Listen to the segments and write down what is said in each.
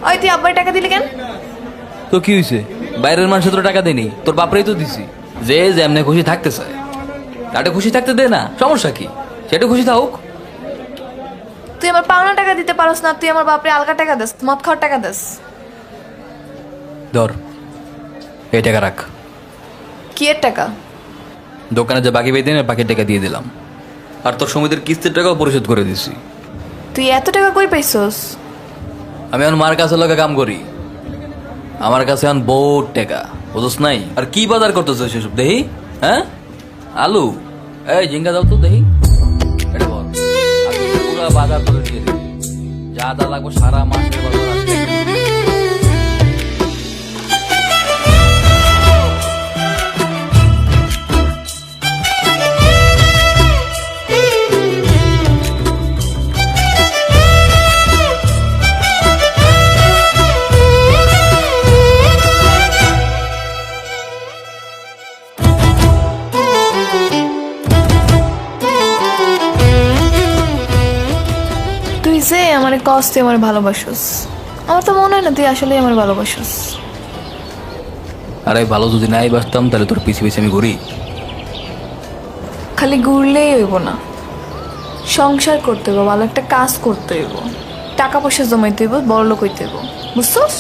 ওই তুই আব্বার টাকা দিলি কেন? তো কি হয়েছে? বাইরের মানুষ তো টাকা দেয়নি, তোর বাপরেই তো দিছি। যে যেমনে খুশি থাকতে চায় তাটা খুশি থাকতে দে না, সমস্যা কি? সেটা খুশি থাকুক। তুই আমার পাওনা টাকা দিতে পারস না, তুই আমার বাপরে আলগা টাকা দিস, মদ খাওয়ার টাকা দিস। ধর এই টাকা রাখ। কি এর টাকা? দোকানে যে বাকি পেয়ে বাকি টাকা দিয়ে দিলাম, আর তোর সমিতির কিস্তির টাকাও পরিশোধ করে দিছি। তুই এত টাকা কই পাইছস? আমি এখন মার কাছে লোকে কাম করি, আমার কাছে এখন বহুত টাকা, বুঝছ নাই? আর কি বাজার করতেছ সেসব দেখি? হ্যাঁ, আলু, এই ঝিঙ্গা দাও তো দেখি। এটা বল, আমি পুরো বাজার করে দিয়ে দিই, যা যা লাগবে সারা মাসের বাজার আজকে দিয়ে দিই। তুই যে আমারে কস তুই আমার ভালোবাসস, আমার তো মনে হয় না তুই আসলেই আমার ভালোবাসস। আরে ভালো যদি নাই বাসতাম তাহলে তোর পিছিয়ে পিছিয়ে আমি ঘুরি। খালি ঘুরলেই হইব না, সংসার করতে হইব, ভালো একটা কাজ করতে হইব, টাকা পয়সা জমাইতে হইব, বড় লোক হইতে হইব, বুঝছস?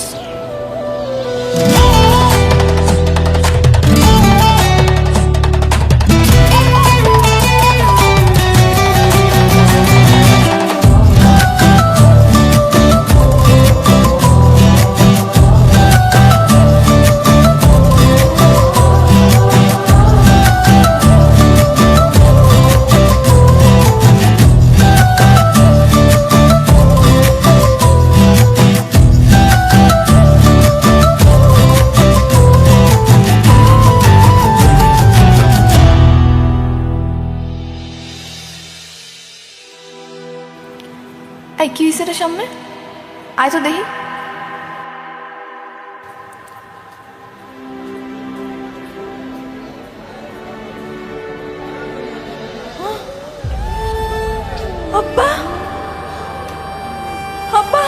এই কি হয়েছে রে সামনে? আয় তো দেখি। আব্বা, আব্বা,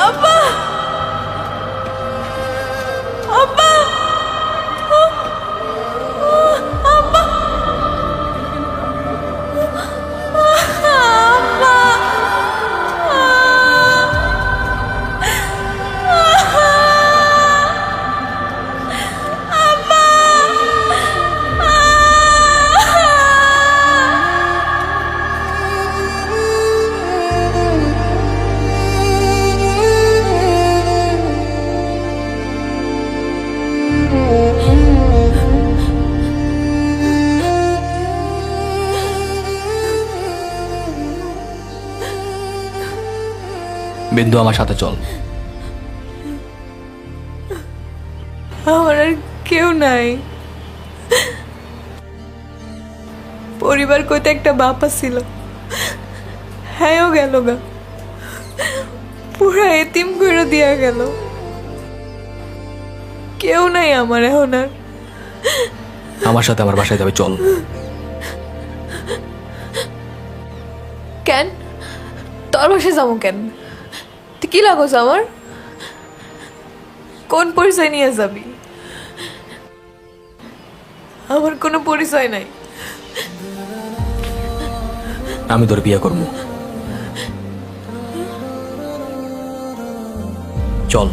আব্বা, আব্বা, আব্বা, বিন্দু আমার সাথে চল। আমার আর কেউ নাই, পরিবার কইতে একটা বাপা ছিল, হ্যাঁও গেল গা, পুরা এতিম করে দিয়া গেল, কেউ নাই আমার এখন আর। আমার সাথে আমার বাসায় যাবে, চল। কেন তোর বাসায় যাবো কেন? তুই কি লাগোস আমার? কোন পরিচয় নিয়ে যাবি? আমার কোনো পরিচয় নাই। আমি তোর বিয়ে করবো, চল।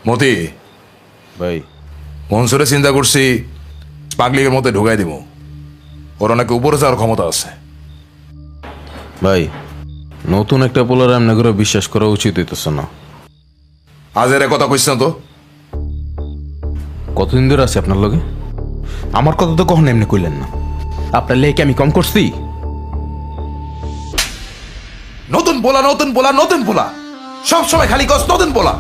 মতি ভাই, মনসুরে চিন্তা করছি পাগলিকের মধ্যে ঢুকাই দিব, ওর অনেক উপরে যাওয়ার ক্ষমতা আছে। ভাই নতুন একটা পোলার এমনি করে বিশ্বাস করা উচিত হইতেছে না। আজ এর কথা কইস না তো। কতদিন ধরে আছে আপনার লগে? আমার কথা তো কখনো এমনি কইলেন না। আপনার লেগে আমি কম করছি? নতুন পোলা নতুন পোলা নতুন পোলা, সব সময় খালি কস নতুন পোলা।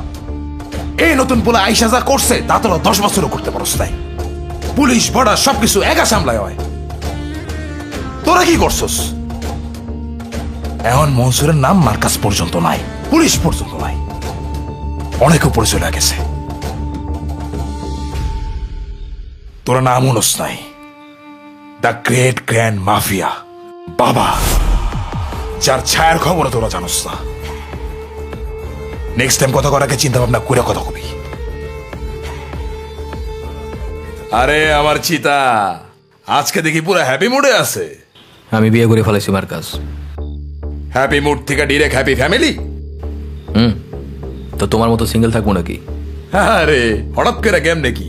এই নতুন পোলা আইসা যা করছে তা তোরা 10 বছরও করতে পারস নাই। পুলিশ বর্ডার সবকিছু একা সামলায় হয়, তোরা কি করছস? এখন মনসুরের নাম মার্কাস পর্যন্ত নাই, পুলিশ পর্যন্ত নাই, অনেক উপরে চলে গেছে। তোরা নাম উনস নাই, দ্য গ্রেট গ্র্যান্ড মাফিয়া বাবা, যার ছায়ার খবর তোরা জানোস না। নেক্সট টাইম কথা করাকে চিন্তা ভাবনা করে কথা কবি। আরে আমার চিতা আজকে দেখি পুরো হ্যাপি মুডে আছে। আমি বিয়ে করে ফেলেছি মার্কাস। হ্যাপি মুড থেকে ডিরেক্ট হ্যাপি ফ্যামিলি? তো তোমার মতো সিঙ্গেল থাকবো নাকি? আরে হঠাৎ করে গেম নাকি?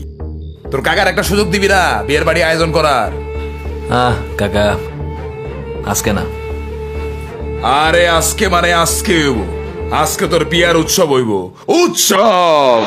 তোর কাকার একটা সুযোগ দিবি না বিয়ের বাড়ি আয়োজন করার? কাকা আজকে না। আরে আজকে মানে আজকে হইব, আজকে তোর বিয়ার উৎসব হইব, উৎসব।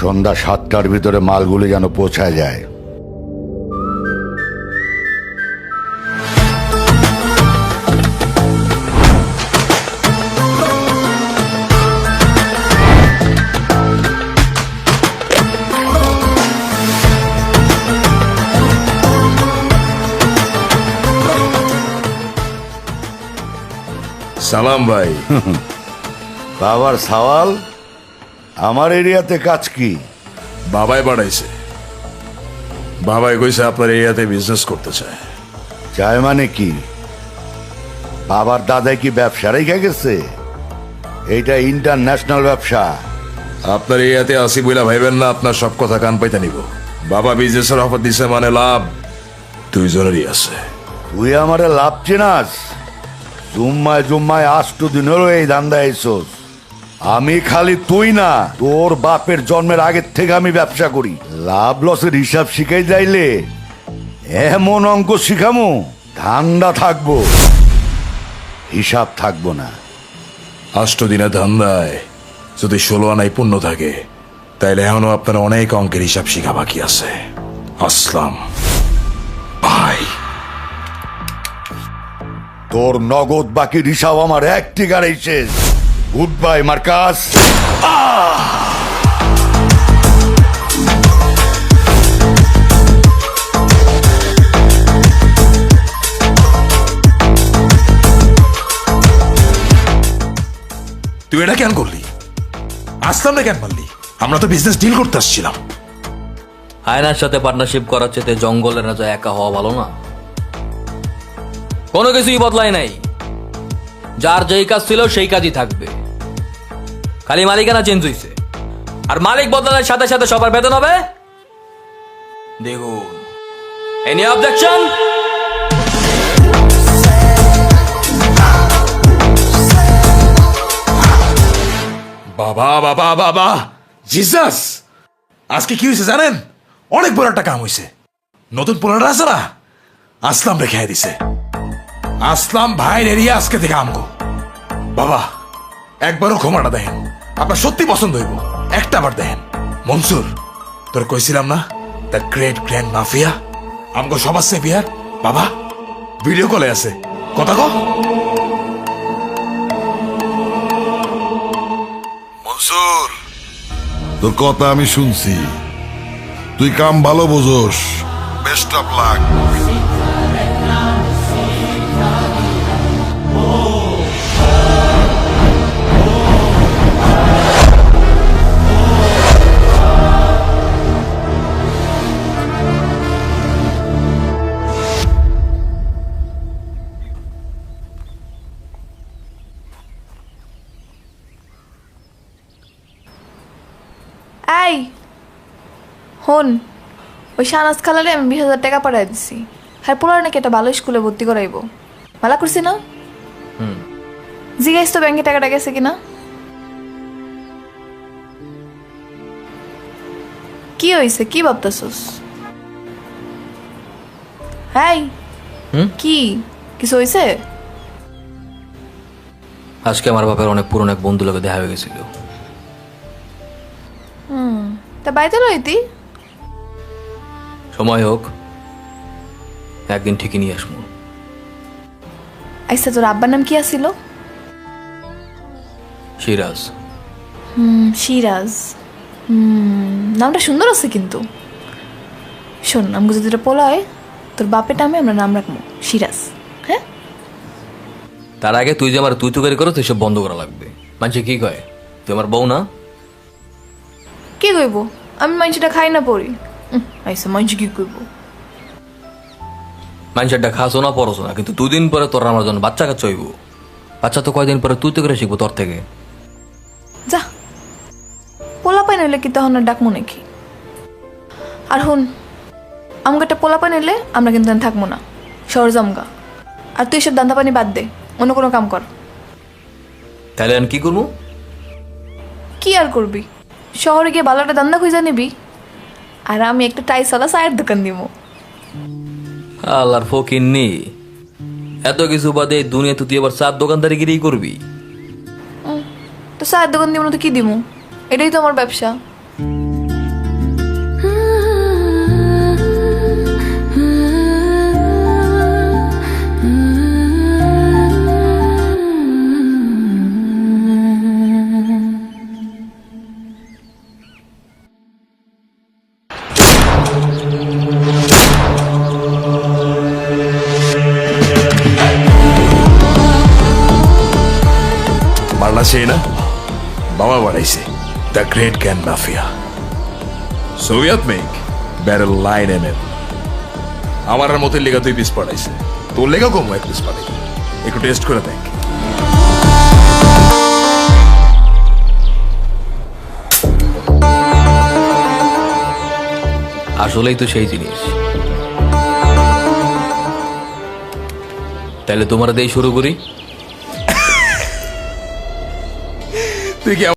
সন্ধ্যা 7টার ভিতরে মালগুলি যেন পৌঁছায় যায়। সালাম ভাই। বাবার সওয়াল, আমার এরিয়াতে কাজ কি? বাবাই বাড়াইছে, বাবাই কইছে আপনার এরিয়াতে বিজনেস করতে চায়। চায় মানে কি? বাবার দাদাই কি ব্যবসা রেখে গেছে? এইটা ইন্টারন্যাশনাল ব্যবসা। আপনার এরিয়াতে আসি বইলা ভাইবেন না আপনার সব কথা কান পাইতে নিব। বাবা বিজনেসের অফার দিছে মানে লাভ দুইজনেরই আছে। তুই আমারে লাভ চিনাস? জুম্মায় জুম্মায় 8 দিন হলো এই ধান্দা আইসোস। আমি খালি তুই না, তোর বাপের জন্মের আগের থেকে আমি ব্যবসা করি। লাভ লসের হিসাব শিখাই যাইলে এমন অঙ্ক শিখামু, ধান্দা থাকবো, হিসাব থাকবো না। 8 দিনের ধান্দায় যদি 16 আনায় পূর্ণ থাকে, তাইলে এখনো আপনার অনেক অঙ্কের হিসাব শিখা বাকি আছে। আসলাম ভাই। তোর নগদ বাকির হিসাব আমার এক টিকারেই শেষ। Good bye Marcus. তুই এটা কেন করলি? আসলাম না কেন মারলি? আমরা তো বিজনেস ডিল করতে আসছিলাম। আয়নার সাথে পার্টনারশিপ করার চেয়ে জঙ্গলের রাজা একা হওয়া ভালো না? কোনো কিছুই বদলায় নাই, যার যেই কাজ ছিল সেই কাজই থাকবে, খালি মালিকানা চেঞ্জ হইছে। আর মালিক বদলানোর সাথে সাথে সবার বেতন হবে দেখুন। Any objection? বাবা বাবা বাবা, জিসাস! আজকে কি হয়েছে জানেন? অনেক বড় একটা কাম হয়েছে। নতুন পোলাটা আছে না, আসলাম রেখে দিছে। আসলাম ভাইয়ের এরিয়া আজকে থেকে আমগো। বাবা, একবারও ক্ষমাটা দেখেন, আপনার সত্যি পছন্দ হইব। একটা বার দেখেন। মনসুর, তোর কইছিলাম না, দ্য গ্রেট গ্র্যান্ড মাফিয়া আমগো সবার সেভিয়ার। বাবা, ভিডিও কলে আছে, কথা কো। মনসুর, তোর কথা আমি শুনছি, তুই কাম ভালো বোঝোস। Best of luck. এই হন, ওই শাহনাজ খালারে আমি 20,000 টাকা পাঠাই দিছি। হ্যাঁ, পোলার নাকি একটা ভালো স্কুলে ভর্তি করাইবো। ভালো করছি না? জিজ্ঞাসা তো ব্যাংকে টাকাটা গেছে কিনা। কি হয়েছে? কি ভাবতেছস? হ্যাঁ, কি কিছু হয়েছে? আজকে আমার বাপের অনেক পুরনো এক বন্ধু লোকে দেখা হয়ে গেছিল। তা বাইতে লইতি। সময় হোক, একদিন ঠিকই নিয়ে আসবো। আচ্ছা, তোর আব্বার নাম কি আছিল? সিরাজ। সিরাজ। নামটা সুন্দর আছে কিন্তু। শোন, আমাকে যদি এটা পোলা হয়, তোর বাপের নামে আমরা নাম রাখবো সিরাজ। হ্যাঁ, তার আগে তুই যে আমার তুই তুকারি করো, তুই সব বন্ধ করা লাগবে। মানুষে কি কয় তুই আমার বউ না? কি কইব? আমি মাংসটা খাই না পড়ি। আইসা মাংস কি কইব? মানুষেরটা খাসো না পরছো না, কিন্তু 2 দিন পরে তোর আমার জন্য বাচ্চা কাচ্চা হইব। বাচ্চা তো কয়দিন পরে তুই তো করে শিখবো তোর থেকে। যা, পোলা পাই নইলে কি তখন আর ডাকবো নাকি? আর হুন, আমাকে একটা পোলা পাই নইলে আমরা কিন্তু আর থাকবো না, শহর জমগা। আর তুই সব দান্দা পানি বাদ দে, অন্য কোনো কাম কর। তাহলে আমি কি করবো? কি আর করবি? শহরে গিয়ে ভালো একটা দান্দা খুঁজে নিবি, আর আমি একটা টাইসওয়ালা চায়ের দোকান দিব। আল্লাহর ফকিন্নি, এত কিছু বাদে দুনিয়া তুই আবার চার দোকানদারি গিরেই করবি? তো চায়ের দোকান দিব না তো কি দিব? এটাই তো আমার ব্যবসা। মারলা সেই না, বাবা বাড়াইছে। The great grand mafia, Soviet make, barrel line MM. আমার আর মতের লেগা 2 পিস পাঠাইছে, তোর লেগা কম 1 পিস পাঠাই। একটু টেস্ট করে দেখ। আসলেই তো সেই জিনিস। তাহলে তোমার দিয়ে শুরু করি। তুই কি